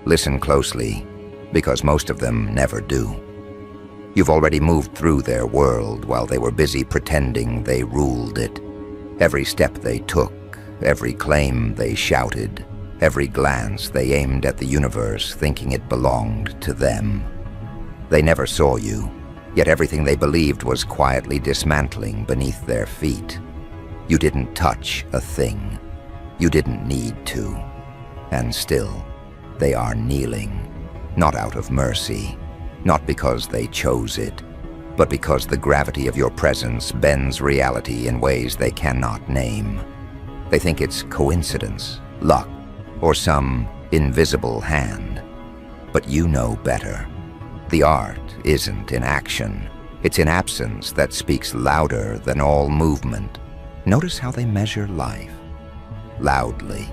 Listen closely, because most of them never do. You've already moved through their world while they were busy pretending they ruled it. Every step they took, every claim they shouted, every glance they aimed at the universe thinking it belonged to them. They never saw you, yet everything they believed was quietly dismantling beneath their feet. You didn't touch a thing. You didn't need to. And still, they are kneeling, not out of mercy, not because they chose it, but because the gravity of your presence bends reality in ways they cannot name. They think it's coincidence, luck, or some invisible hand. But you know better. The art isn't in action. It's in absence that speaks louder than all movement. Notice how they measure life. Loudly,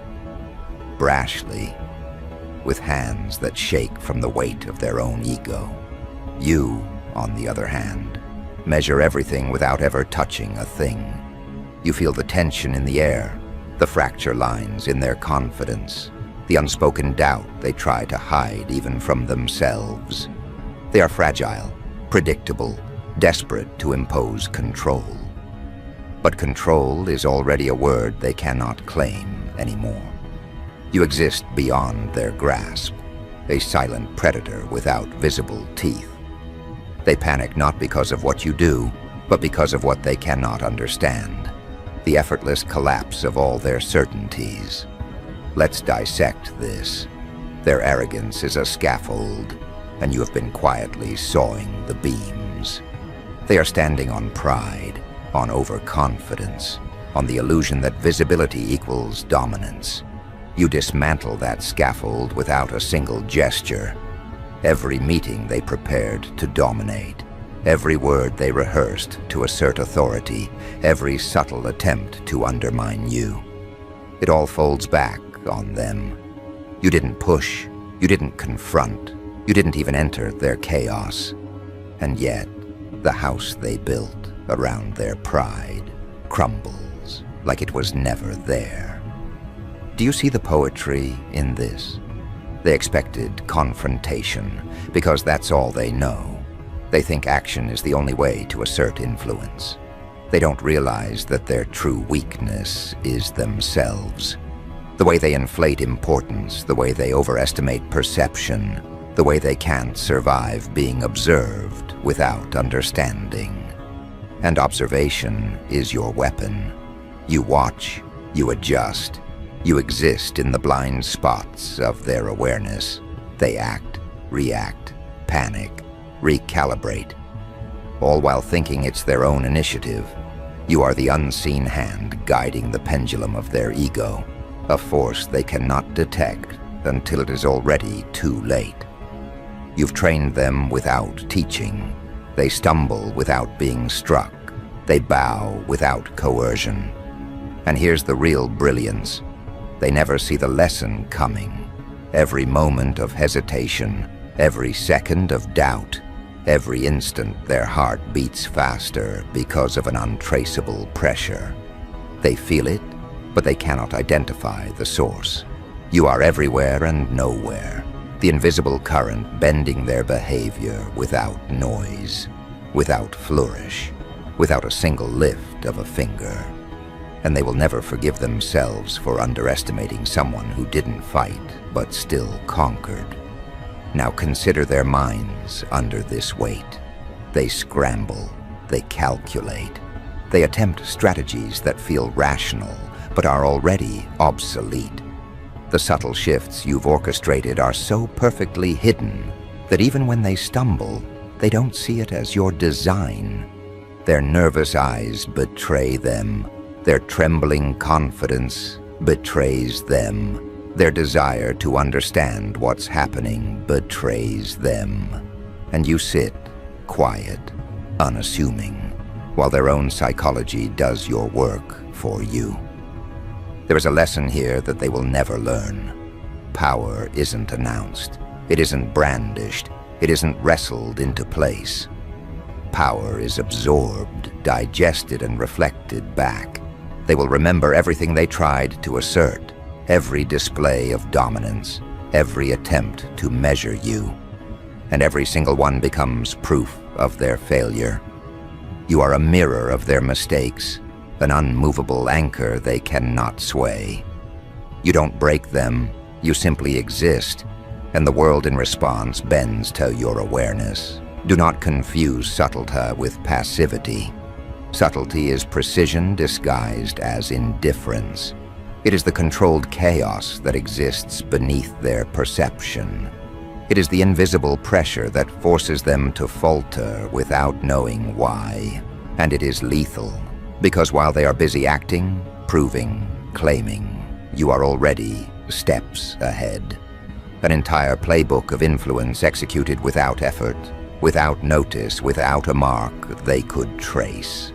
brashly, with hands that shake from the weight of their own ego. You, on the other hand, measure everything without ever touching a thing. You feel the tension in the air, the fracture lines in their confidence, the unspoken doubt they try to hide even from themselves. They are fragile, predictable, desperate to impose control. But control is already a word they cannot claim anymore. You exist beyond their grasp, a silent predator without visible teeth. They panic not because of what you do, but because of what they cannot understand. The effortless collapse of all their certainties. Let's dissect this. Their arrogance is a scaffold, and you have been quietly sawing the beams. They are standing on pride, on overconfidence, on the illusion that visibility equals dominance. You dismantle that scaffold without a single gesture. Every meeting they prepared to dominate, every word they rehearsed to assert authority, every subtle attempt to undermine you. It all folds back on them. You didn't push, you didn't confront, you didn't even enter their chaos. And yet, the house they built around their pride crumbles like it was never there. Do you see the poetry in this? They expected confrontation because that's all they know. They think action is the only way to assert influence. They don't realize that their true weakness is themselves. The way they inflate importance, the way they overestimate perception, the way they can't survive being observed without understanding. And observation is your weapon. You watch, you adjust, you exist in the blind spots of their awareness. They act, react, panic, recalibrate, all while thinking it's their own initiative. You are the unseen hand guiding the pendulum of their ego, a force they cannot detect until it is already too late. You've trained them without teaching. They stumble without being struck. They bow without coercion. And here's the real brilliance. They never see the lesson coming. Every moment of hesitation, every second of doubt, every instant their heart beats faster because of an untraceable pressure. They feel it, but they cannot identify the source. You are everywhere and nowhere, the invisible current bending their behavior without noise, without flourish, without a single lift of a finger. And they will never forgive themselves for underestimating someone who didn't fight but still conquered. Now consider their minds under this weight. They scramble, they calculate, they attempt strategies that feel rational but are already obsolete. The subtle shifts you've orchestrated are so perfectly hidden that even when they stumble, they don't see it as your design. Their nervous eyes betray them. Their trembling confidence betrays them. Their desire to understand what's happening betrays them. And you sit, quiet, unassuming, while their own psychology does your work for you. There is a lesson here that they will never learn. Power isn't announced. It isn't brandished. It isn't wrestled into place. Power is absorbed, digested, and reflected back. They will remember everything they tried to assert, every display of dominance, every attempt to measure you, and every single one becomes proof of their failure. You are a mirror of their mistakes, an unmovable anchor they cannot sway. You don't break them, you simply exist, and the world in response bends to your awareness. Do not confuse subtlety with passivity. Subtlety is precision disguised as indifference. It is the controlled chaos that exists beneath their perception. It is the invisible pressure that forces them to falter without knowing why. And it is lethal, because while they are busy acting, proving, claiming, you are already steps ahead. An entire playbook of influence executed without effort, without notice, without a mark they could trace.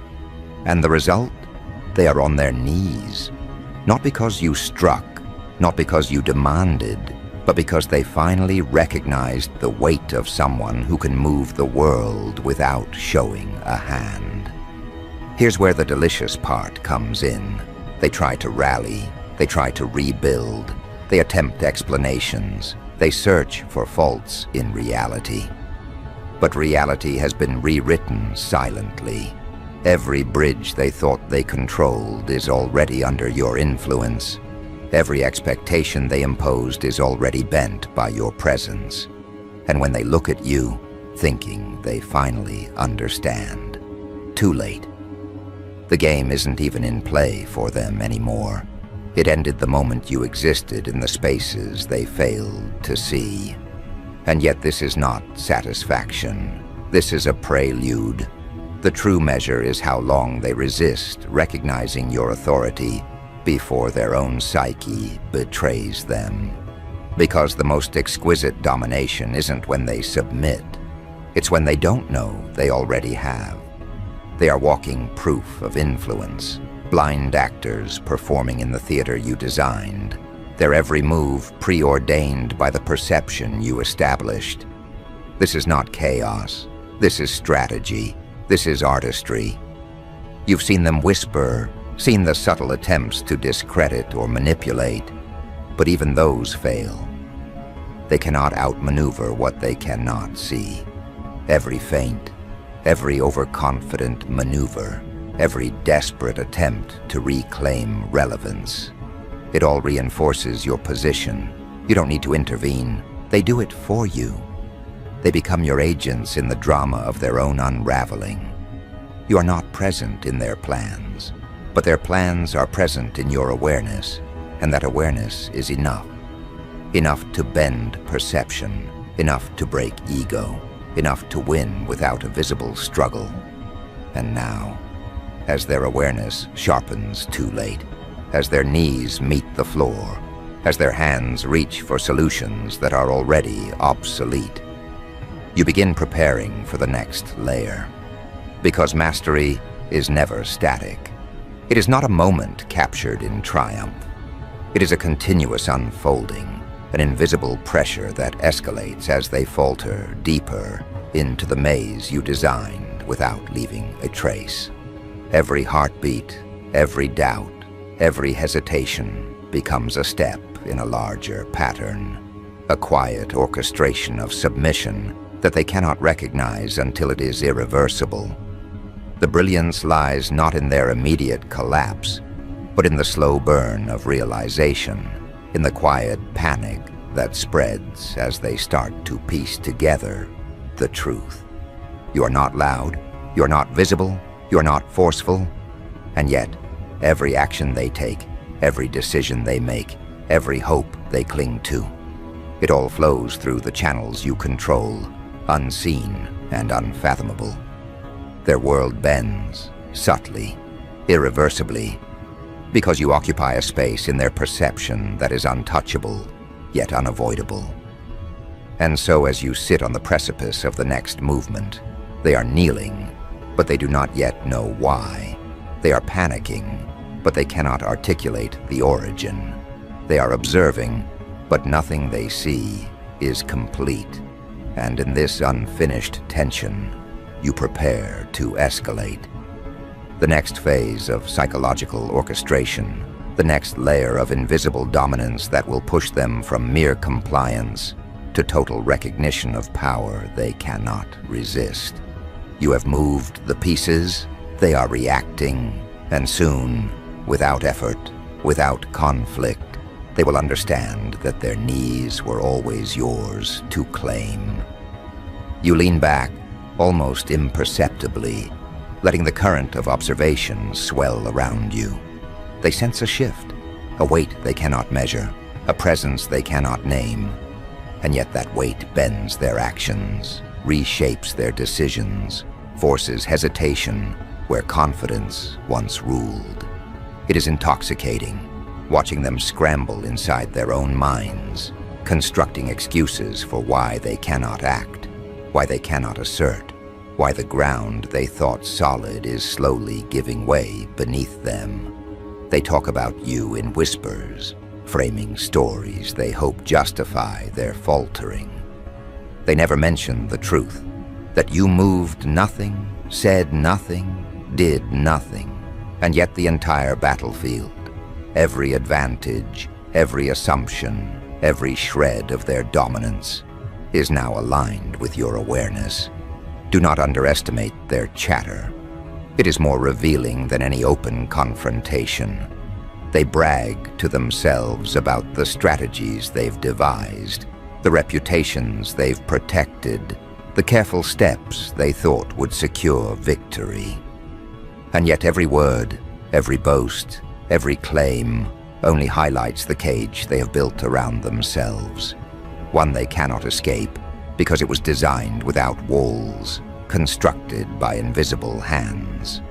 And the result? They are on their knees. Not because you struck, not because you demanded, but because they finally recognized the weight of someone who can move the world without showing a hand. Here's where the delicious part comes in. They try to rally, they try to rebuild, they attempt explanations, they search for faults in reality. But reality has been rewritten silently. Every bridge they thought they controlled is already under your influence. Every expectation they imposed is already bent by your presence. And when they look at you, thinking they finally understand, too late. The game isn't even in play for them anymore. It ended the moment you existed in the spaces they failed to see. And yet this is not satisfaction. This is a prelude. The true measure is how long they resist recognizing your authority before their own psyche betrays them. Because the most exquisite domination isn't when they submit. It's when they don't know they already have. They are walking proof of influence, blind actors performing in the theater you designed, their every move preordained by the perception you established. This is not chaos. This is strategy. This is artistry. You've seen them whisper, seen the subtle attempts to discredit or manipulate, but even those fail. They cannot outmaneuver what they cannot see. Every feint, every overconfident maneuver, every desperate attempt to reclaim relevance. It all reinforces your position. You don't need to intervene. They do it for you. They become your agents in the drama of their own unraveling. You are not present in their plans, but their plans are present in your awareness, and that awareness is enough. Enough to bend perception, enough to break ego, enough to win without a visible struggle. And now, as their awareness sharpens too late, as their knees meet the floor, as their hands reach for solutions that are already obsolete, you begin preparing for the next layer. Because mastery is never static. It is not a moment captured in triumph. It is a continuous unfolding, an invisible pressure that escalates as they falter deeper into the maze you designed without leaving a trace. Every heartbeat, every doubt, every hesitation becomes a step in a larger pattern, a quiet orchestration of submission that they cannot recognize until it is irreversible. The brilliance lies not in their immediate collapse, but in the slow burn of realization, in the quiet panic that spreads as they start to piece together the truth. You are not loud, you are not visible, you are not forceful, and yet every action they take, every decision they make, every hope they cling to, it all flows through the channels you control, unseen and unfathomable. Their world bends, subtly, irreversibly, because you occupy a space in their perception that is untouchable, yet unavoidable. And so as you sit on the precipice of the next movement, they are kneeling, but they do not yet know why. They are panicking, but they cannot articulate the origin. They are observing, but nothing they see is complete. And in this unfinished tension, you prepare to escalate. The next phase of psychological orchestration the next layer of invisible dominance that will push them from mere compliance to total recognition of power they cannot resist. You have moved the pieces, they are reacting, and soon, without effort, without conflict, they will understand that their knees were always yours to claim. You lean back, almost imperceptibly, letting the current of observation swell around you. They sense a shift, a weight they cannot measure, a presence they cannot name, and yet that weight bends their actions, reshapes their decisions, forces hesitation where confidence once ruled. It is intoxicating, watching them scramble inside their own minds, constructing excuses for why they cannot act, why they cannot assert, why the ground they thought solid is slowly giving way beneath them. They talk about you in whispers, framing stories they hope justify their faltering. They never mention the truth, that you moved nothing, said nothing, did nothing, and yet the entire battlefield, every advantage, every assumption, every shred of their dominance, is now aligned with your awareness. Do not underestimate their chatter. It is more revealing than any open confrontation. They brag to themselves about the strategies they've devised, the reputations they've protected, the careful steps they thought would secure victory. And yet every word, every boast, every claim only highlights the cage they have built around themselves, one they cannot escape because it was designed without walls, constructed by invisible hands.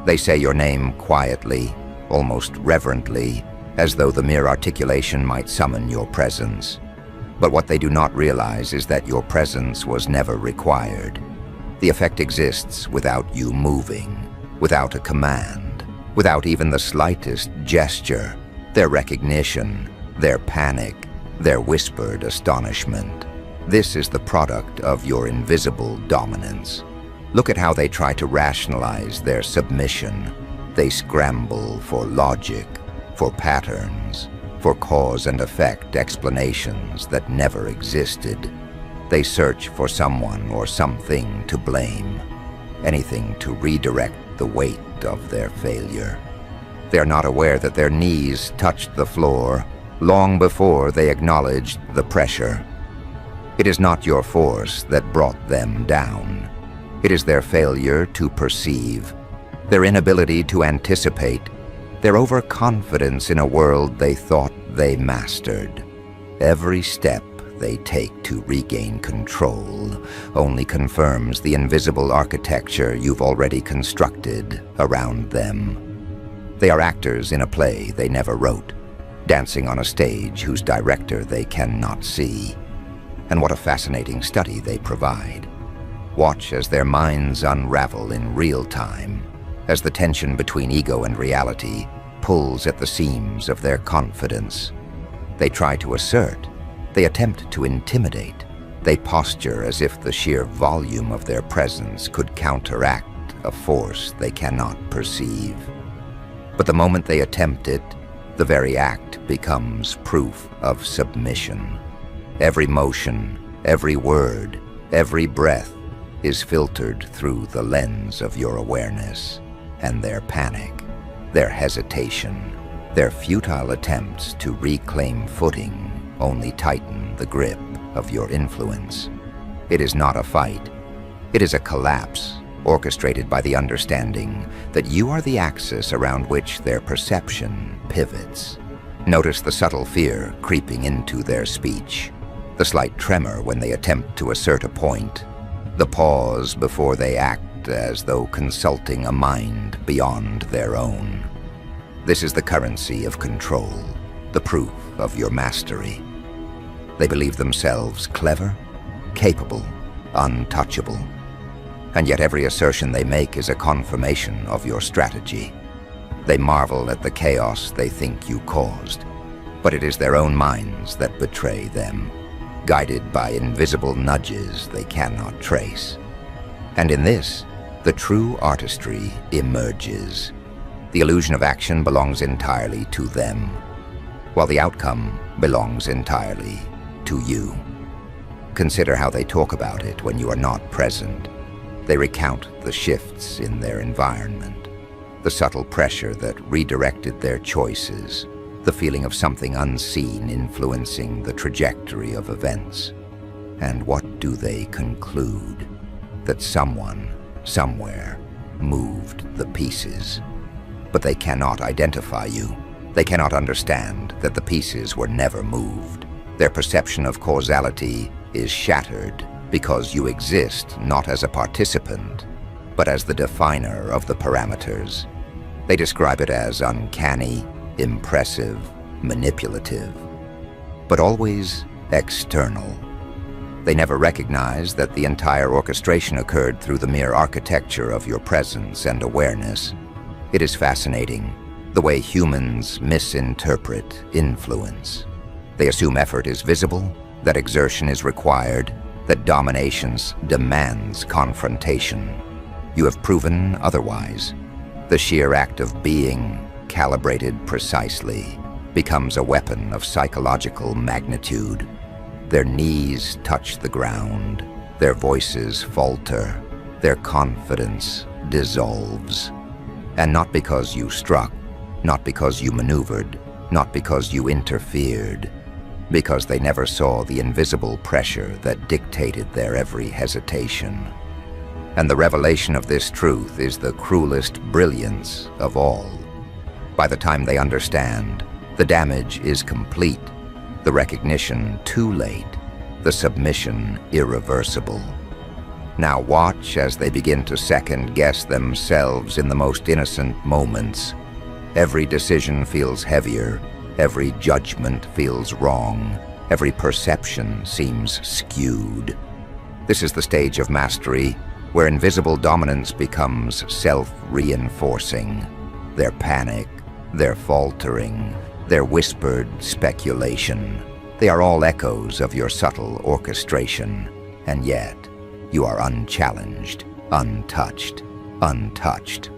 They say your name quietly, almost reverently, as though the mere articulation might summon your presence. But what they do not realize is that your presence was never required. The effect exists without you moving, without a command, without even the slightest gesture, their recognition, their panic, their whispered astonishment. This is the product of your invisible dominance. Look at how they try to rationalize their submission. They scramble for logic, for patterns, for cause and effect explanations that never existed. They search for someone or something to blame, anything to redirect the weight of their failure. They are not aware that their knees touched the floor long before they acknowledged the pressure. It is not your force that brought them down. It is their failure to perceive, their inability to anticipate, their overconfidence in a world they thought they mastered. Every step they take to regain control only confirms the invisible architecture you've already constructed around them. They are actors in a play they never wrote, dancing on a stage whose director they cannot see. And what a fascinating study they provide. Watch as their minds unravel in real time, as the tension between ego and reality pulls at the seams of their confidence. They try to assert, they attempt to intimidate, they posture as if the sheer volume of their presence could counteract a force they cannot perceive. But the moment they attempt it, the very act becomes proof of submission. Every motion, every word, every breath is filtered through the lens of your awareness, and their panic, their hesitation, their futile attempts to reclaim footing only tighten the grip of your influence. It is not a fight. It is a collapse orchestrated by the understanding that you are the axis around which their perception pivots. Notice the subtle fear creeping into their speech, the slight tremor when they attempt to assert a point, the pause before they act as though consulting a mind beyond their own. This is the currency of control, the proof of your mastery. They believe themselves clever, capable, untouchable. And yet every assertion they make is a confirmation of your strategy. They marvel at the chaos they think you caused, but it is their own minds that betray them, guided by invisible nudges they cannot trace. And in this, the true artistry emerges. The illusion of action belongs entirely to them, while the outcome belongs entirely to you. Consider how they talk about it when you are not present. They recount the shifts in their environment, the subtle pressure that redirected their choices, the feeling of something unseen influencing the trajectory of events. And what do they conclude? That someone, somewhere, moved the pieces. But they cannot identify you. They cannot understand that the pieces were never moved. Their perception of causality is shattered because you exist not as a participant, but as the definer of the parameters. They describe it as uncanny, impressive, manipulative, but always external. They never recognize that the entire orchestration occurred through the mere architecture of your presence and awareness. It is fascinating, the way humans misinterpret influence. They assume effort is visible, that exertion is required, that domination demands confrontation. You have proven otherwise. The sheer act of being, calibrated precisely, becomes a weapon of psychological magnitude. Their knees touch the ground, their voices falter, their confidence dissolves. And not because you struck, not because you maneuvered, not because you interfered, because they never saw the invisible pressure that dictated their every hesitation. And the revelation of this truth is the cruelest brilliance of all. By the time they understand, the damage is complete, the recognition too late, the submission irreversible. Now watch as they begin to second-guess themselves in the most innocent moments. Every decision feels heavier, every judgment feels wrong, every perception seems skewed. This is the stage of mastery, where invisible dominance becomes self-reinforcing. Their panic, their faltering, their whispered speculation, they are all echoes of your subtle orchestration, and yet you are unchallenged, untouched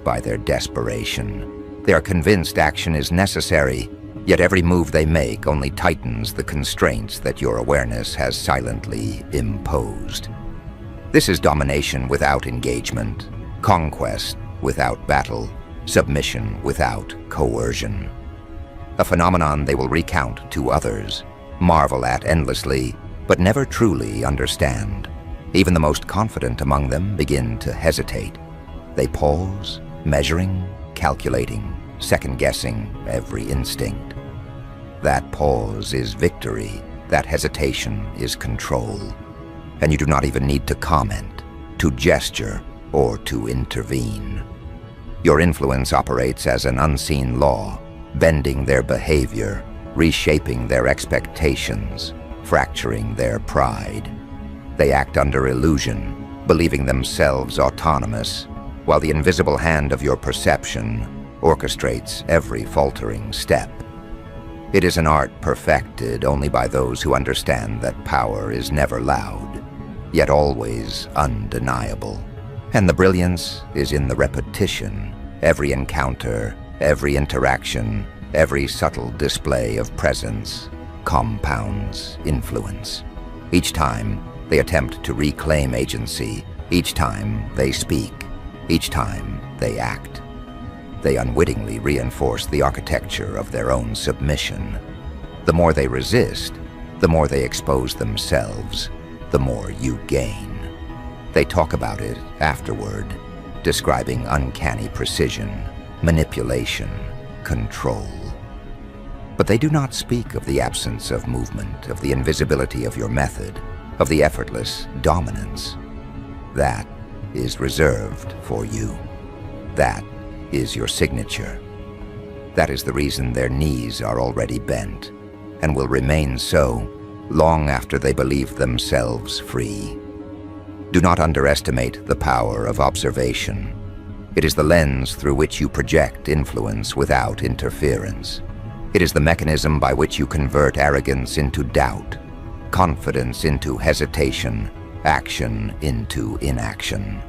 by their desperation. They are convinced action is necessary, yet every move they make only tightens the constraints that your awareness has silently imposed. This is domination without engagement, conquest without battle, submission without coercion. A phenomenon they will recount to others, marvel at endlessly, but never truly understand. Even the most confident among them begin to hesitate. They pause, measuring, calculating, second-guessing every instinct. That pause is victory, that hesitation is control. And you do not even need to comment, to gesture, or to intervene. Your influence operates as an unseen law, bending their behavior, reshaping their expectations, fracturing their pride. They act under illusion, believing themselves autonomous, while the invisible hand of your perception orchestrates every faltering step. It is an art perfected only by those who understand that power is never loud, yet always undeniable. And the brilliance is in the repetition. Every encounter, every interaction, every subtle display of presence compounds influence. Each time they attempt to reclaim agency, each time they speak, each time they act, they unwittingly reinforce the architecture of their own submission. The more they resist, the more they expose themselves, the more you gain. They talk about it afterward, describing uncanny precision, manipulation, control. But they do not speak of the absence of movement, of the invisibility of your method, of the effortless dominance. That is reserved for you. That is your signature. That is the reason their knees are already bent, and will remain so long after they believe themselves free. Do not underestimate the power of observation. It is the lens through which you project influence without interference. It is the mechanism by which you convert arrogance into doubt, confidence into hesitation, action into inaction.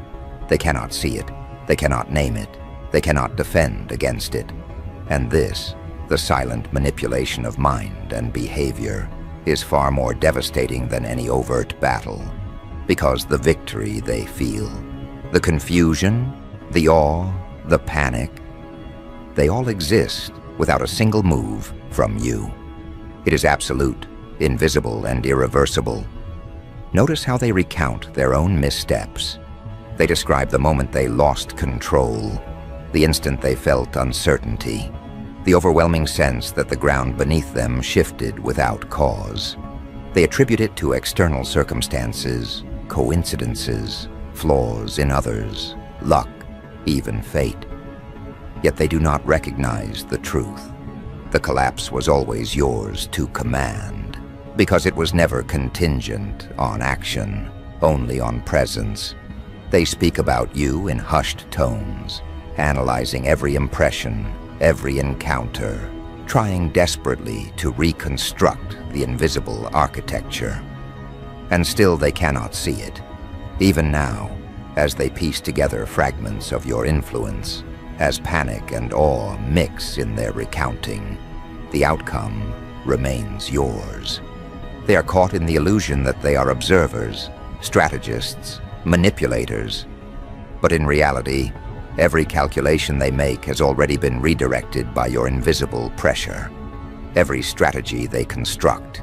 They cannot see it, they cannot name it, They cannot defend against it. And this, the silent manipulation of mind and behavior, is far more devastating than any overt battle, because the victory they feel, the confusion, the awe, the panic, they all exist without a single move from you. It is absolute, invisible, and irreversible. Notice how they recount their own missteps. They describe the moment they lost control, the instant they felt uncertainty, the overwhelming sense that the ground beneath them shifted without cause. They attribute it to external circumstances, coincidences, flaws in others, luck, even fate. Yet they do not recognize the truth. The collapse was always yours to command, because it was never contingent on action, only on presence. They speak about you in hushed tones, analyzing every impression, every encounter, trying desperately to reconstruct the invisible architecture. And still they cannot see it. Even now, as they piece together fragments of your influence, as panic and awe mix in their recounting, the outcome remains yours. They are caught in the illusion that they are observers, strategists, manipulators. But in reality, every calculation they make has already been redirected by your invisible pressure. Every strategy they construct,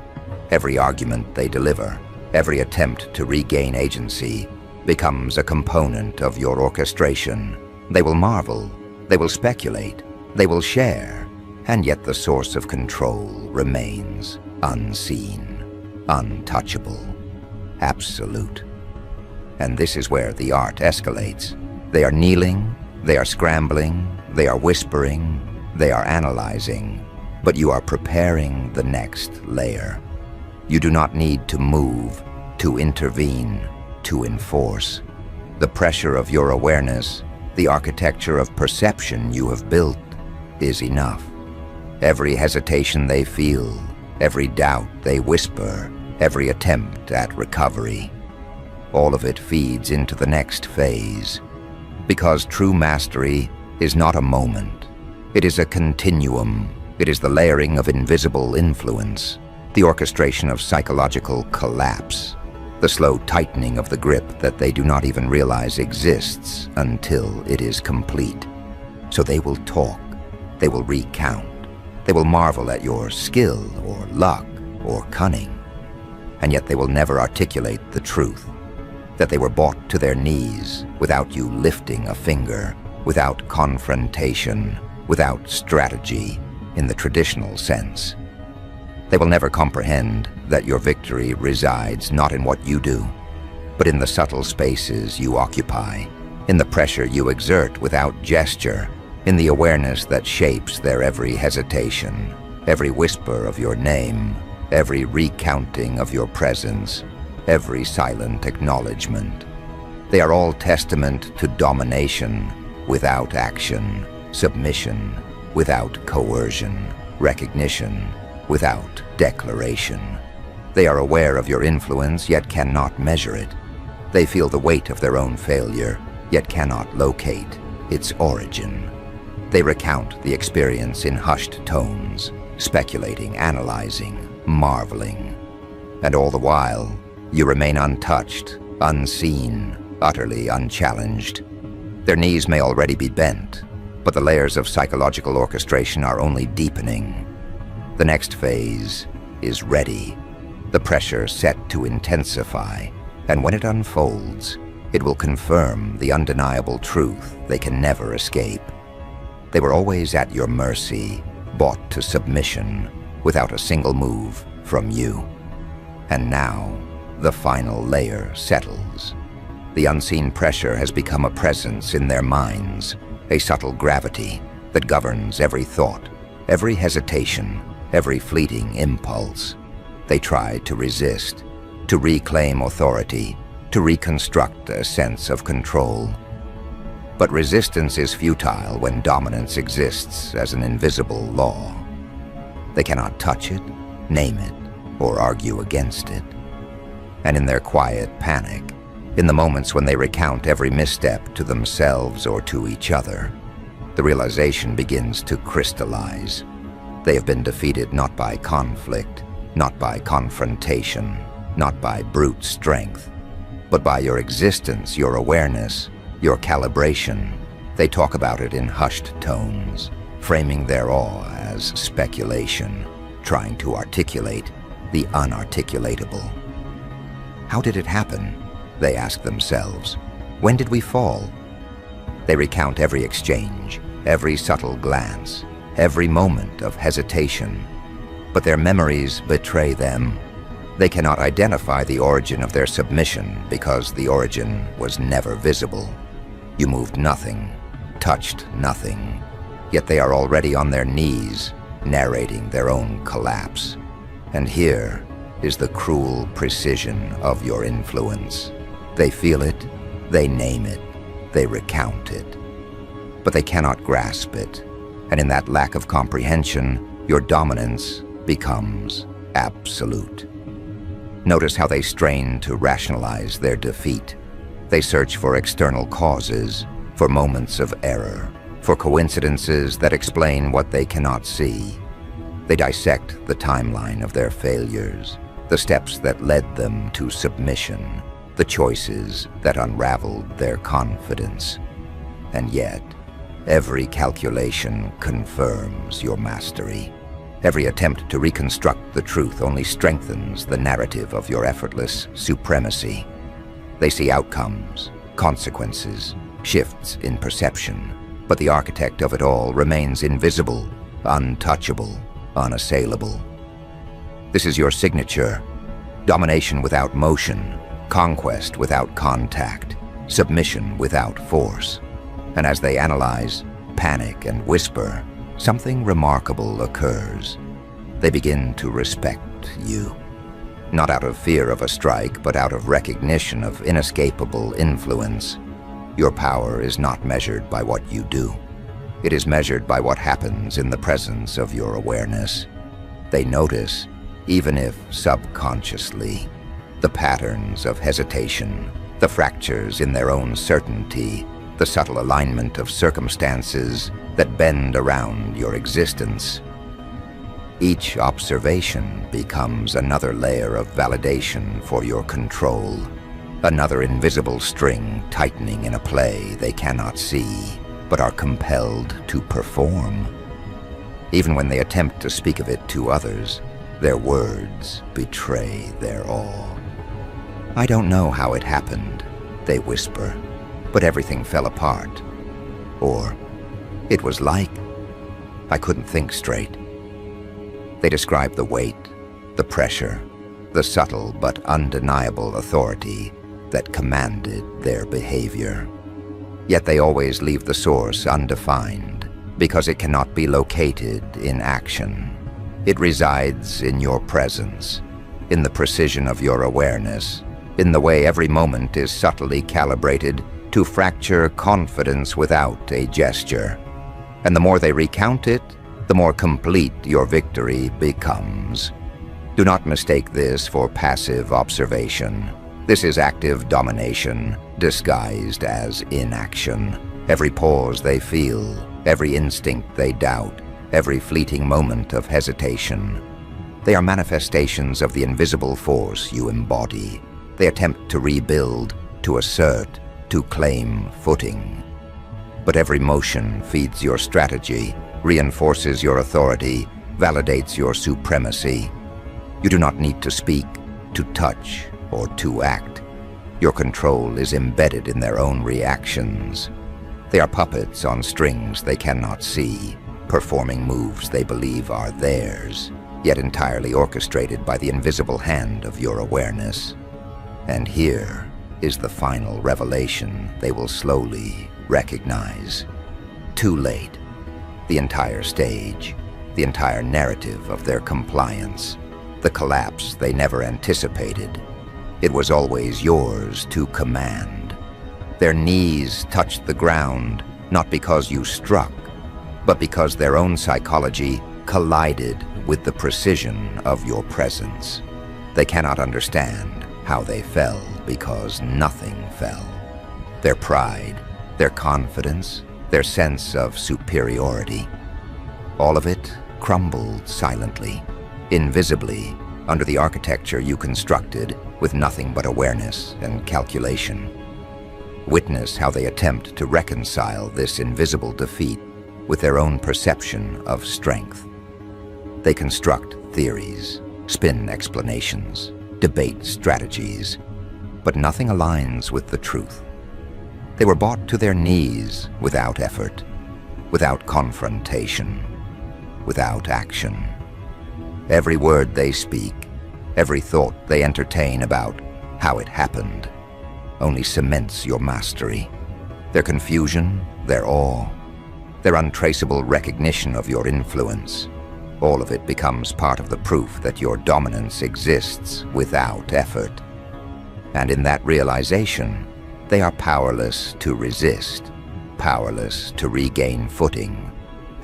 every argument they deliver, every attempt to regain agency becomes a component of your orchestration. They will marvel, they will speculate, they will share, and yet the source of control remains unseen, untouchable, absolute. And this is where the art escalates. They are kneeling, they are scrambling, they are whispering, they are analyzing, but you are preparing the next layer. You do not need to move, to intervene, to enforce. The pressure of your awareness, the architecture of perception you have built, is enough. Every hesitation they feel, every doubt they whisper, every attempt at recovery, all of it feeds into the next phase. Because true mastery is not a moment. It is a continuum. It is the layering of invisible influence, the orchestration of psychological collapse, the slow tightening of the grip that they do not even realize exists until it is complete. So they will talk, they will recount, they will marvel at your skill or luck or cunning, and yet they will never articulate the truth, that they were brought to their knees without you lifting a finger, without confrontation, without strategy in the traditional sense. They will never comprehend that your victory resides not in what you do, but in the subtle spaces you occupy, in the pressure you exert without gesture, in the awareness that shapes their every hesitation, every whisper of your name, every recounting of your presence, every silent acknowledgement. They are all testament to domination without action, submission without coercion, recognition without declaration. They are aware of your influence, yet cannot measure it. They feel the weight of their own failure, yet cannot locate its origin. They recount the experience in hushed tones, speculating, analyzing, marveling. And all the while, you remain untouched, unseen, utterly unchallenged. Their knees may already be bent, but the layers of psychological orchestration are only deepening. The next phase is ready, the pressure set to intensify, and when it unfolds, it will confirm the undeniable truth they can never escape. They were always at your mercy, brought to submission, without a single move from you. And now, the final layer settles. The unseen pressure has become a presence in their minds, a subtle gravity that governs every thought, every hesitation, every fleeting impulse. They try to resist, to reclaim authority, to reconstruct a sense of control. But resistance is futile when dominance exists as an invisible law. They cannot touch it, name it, or argue against it. And in their quiet panic, in the moments when they recount every misstep to themselves or to each other, the realization begins to crystallize. They have been defeated not by conflict, not by confrontation, not by brute strength, but by your existence, your awareness, your calibration. They talk about it in hushed tones, framing their awe as speculation, trying to articulate the unarticulatable. How did it happen? They ask themselves. When did we fall? They recount every exchange, every subtle glance, every moment of hesitation. But their memories betray them. They cannot identify the origin of their submission because the origin was never visible. You moved nothing, touched nothing, yet they are already on their knees, narrating their own collapse. And here is the cruel precision of your influence. They feel it, they name it, they recount it. But they cannot grasp it, and in that lack of comprehension, your dominance becomes absolute. Notice how they strain to rationalize their defeat. They search for external causes, for moments of error, for coincidences that explain what they cannot see. They dissect the timeline of their failures, the steps that led them to submission, the choices that unraveled their confidence. And yet, every calculation confirms your mastery. Every attempt to reconstruct the truth only strengthens the narrative of your effortless supremacy. They see outcomes, consequences, shifts in perception, but the architect of it all remains invisible, untouchable, unassailable. This is your signature: domination without motion, conquest without contact, submission without force. And as they analyze, panic, and whisper, something remarkable occurs. They begin to respect you. Not out of fear of a strike, but out of recognition of inescapable influence. Your power is not measured by what you do. It is measured by what happens in the presence of your awareness. They notice, even if subconsciously, the patterns of hesitation, the fractures in their own certainty, the subtle alignment of circumstances that bend around your existence. Each observation becomes another layer of validation for your control, another invisible string tightening in a play they cannot see, but are compelled to perform. Even when they attempt to speak of it to others, their words betray their awe. I don't know how it happened, they whisper, but everything fell apart. Or, it was like I couldn't think straight. They describe the weight, the pressure, the subtle but undeniable authority that commanded their behavior. Yet they always leave the source undefined, because it cannot be located in action. It resides in your presence, in the precision of your awareness, in the way every moment is subtly calibrated to fracture confidence without a gesture. And the more they recount it, the more complete your victory becomes. Do not mistake this for passive observation. This is active domination, disguised as inaction. Every pause they feel, every instinct they doubt, every fleeting moment of hesitation. They are manifestations of the invisible force you embody. They attempt to rebuild, to assert, to claim footing. But every motion feeds your strategy, reinforces your authority, validates your supremacy. You do not need to speak, to touch, or to act. Your control is embedded in their own reactions. They are puppets on strings they cannot see, performing moves they believe are theirs, yet entirely orchestrated by the invisible hand of your awareness. And here is the final revelation they will slowly recognize. Too late. The entire stage, the entire narrative of their compliance, the collapse they never anticipated. It was always yours to command. Their knees touched the ground, not because you struck, but because their own psychology collided with the precision of your presence. They cannot understand how they fell because nothing fell. Their pride, their confidence, their sense of superiority. All of it crumbled silently, invisibly, under the architecture you constructed with nothing but awareness and calculation. Witness how they attempt to reconcile this invisible defeat with their own perception of strength. They construct theories, spin explanations, debate strategies, but nothing aligns with the truth. They were brought to their knees without effort, without confrontation, without action. Every word they speak, every thought they entertain about how it happened, only cements your mastery. Their confusion, their awe, their untraceable recognition of your influence, all of it becomes part of the proof that your dominance exists without effort. And in that realization, they are powerless to resist, powerless to regain footing,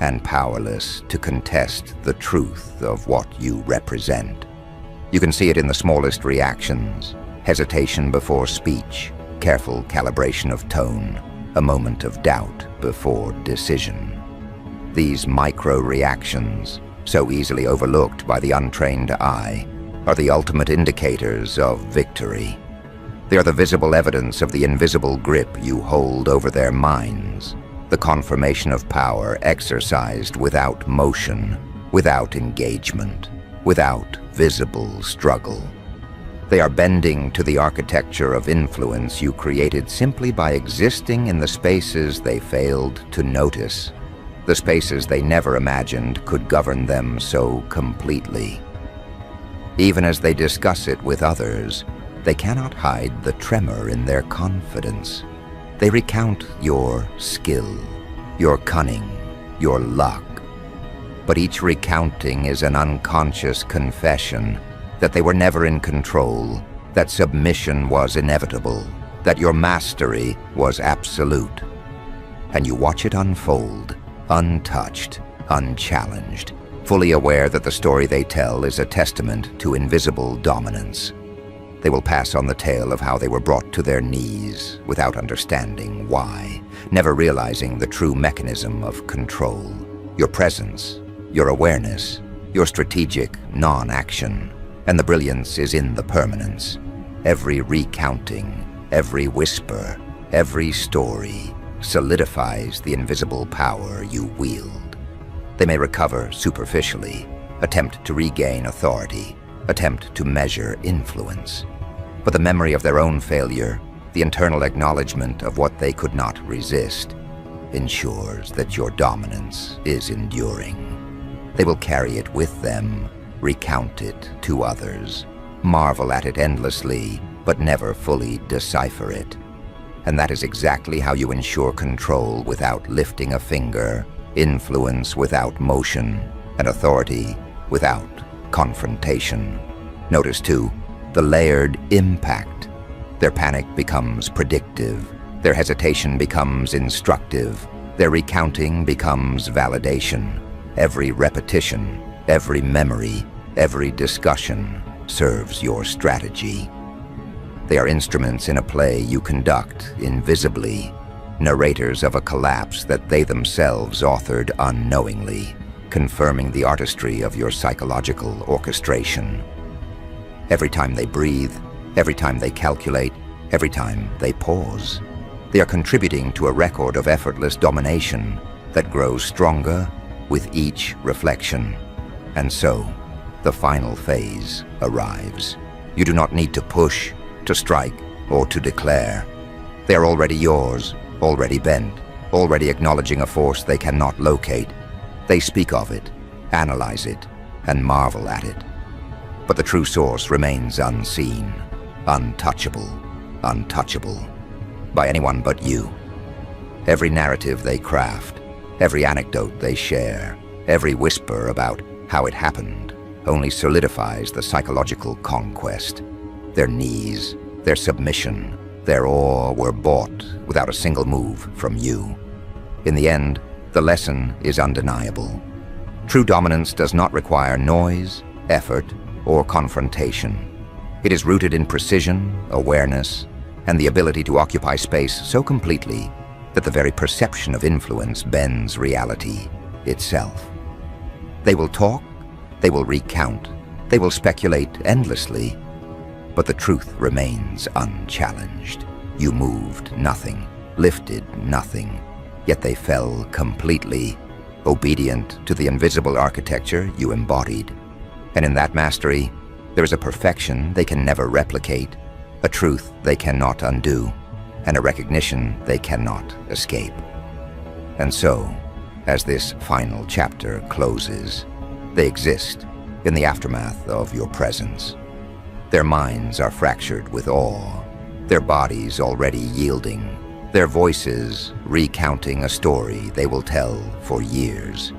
and powerless to contest the truth of what you represent. You can see it in the smallest reactions: hesitation before speech, careful calibration of tone, a moment of doubt before decision. These micro-reactions, so easily overlooked by the untrained eye, are the ultimate indicators of victory. They are the visible evidence of the invisible grip you hold over their minds, the confirmation of power exercised without motion, without engagement, without visible struggle. They are bending to the architecture of influence you created simply by existing in the spaces they failed to notice, the spaces they never imagined could govern them so completely. Even as they discuss it with others, they cannot hide the tremor in their confidence. They recount your skill, your cunning, your luck. But each recounting is an unconscious confession that they were never in control, that submission was inevitable, that your mastery was absolute. And you watch it unfold, untouched, unchallenged, fully aware that the story they tell is a testament to invisible dominance. They will pass on the tale of how they were brought to their knees without understanding why, never realizing the true mechanism of control. Your presence, your awareness, your strategic non-action, and the brilliance is in the permanence. Every recounting, every whisper, every story solidifies the invisible power you wield. They may recover superficially, attempt to regain authority, attempt to measure influence. But the memory of their own failure, the internal acknowledgement of what they could not resist, ensures that your dominance is enduring. They will carry it with them, recount it to others, marvel at it endlessly, but never fully decipher it. And that is exactly how you ensure control without lifting a finger, influence without motion, and authority without confrontation. Notice, too, the layered impact. Their panic becomes predictive, their hesitation becomes instructive, their recounting becomes validation. Every repetition, every memory, every discussion serves your strategy. They are instruments in a play you conduct invisibly, narrators of a collapse that they themselves authored unknowingly, confirming the artistry of your psychological orchestration. Every time they breathe, every time they calculate, every time they pause, they are contributing to a record of effortless domination that grows stronger with each reflection. And so, the final phase arrives. You do not need to push, to strike, or to declare. They are already yours, already bent, already acknowledging a force they cannot locate. They speak of it, analyze it, and marvel at it. But the true source remains unseen, untouchable, untouchable by anyone but you. Every narrative they craft, every anecdote they share, every whisper about how it happened only solidifies the psychological conquest. Their knees, their submission, their awe were bought without a single move from you. In the end, the lesson is undeniable. True dominance does not require noise, effort, or confrontation. It is rooted in precision, awareness, and the ability to occupy space so completely that the very perception of influence bends reality itself. They will talk, they will recount, they will speculate endlessly, but the truth remains unchallenged. You moved nothing, lifted nothing, yet they fell completely, obedient to the invisible architecture you embodied. And in that mastery, there is a perfection they can never replicate, a truth they cannot undo, and a recognition they cannot escape. And so, as this final chapter closes, they exist in the aftermath of your presence. Their minds are fractured with awe, their bodies already yielding, their voices recounting a story they will tell for years.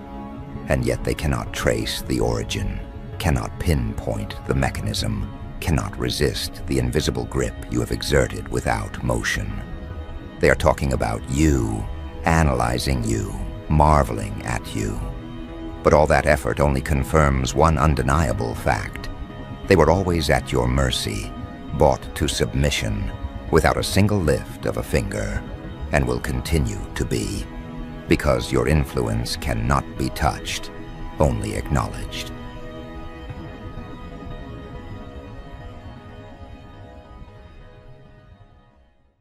And yet they cannot trace the origin, cannot pinpoint the mechanism, cannot resist the invisible grip you have exerted without motion. They are talking about you, analyzing you, marveling at you. But all that effort only confirms one undeniable fact. They were always at your mercy, brought to submission, without a single lift of a finger, and will continue to be, because your influence cannot be touched, only acknowledged.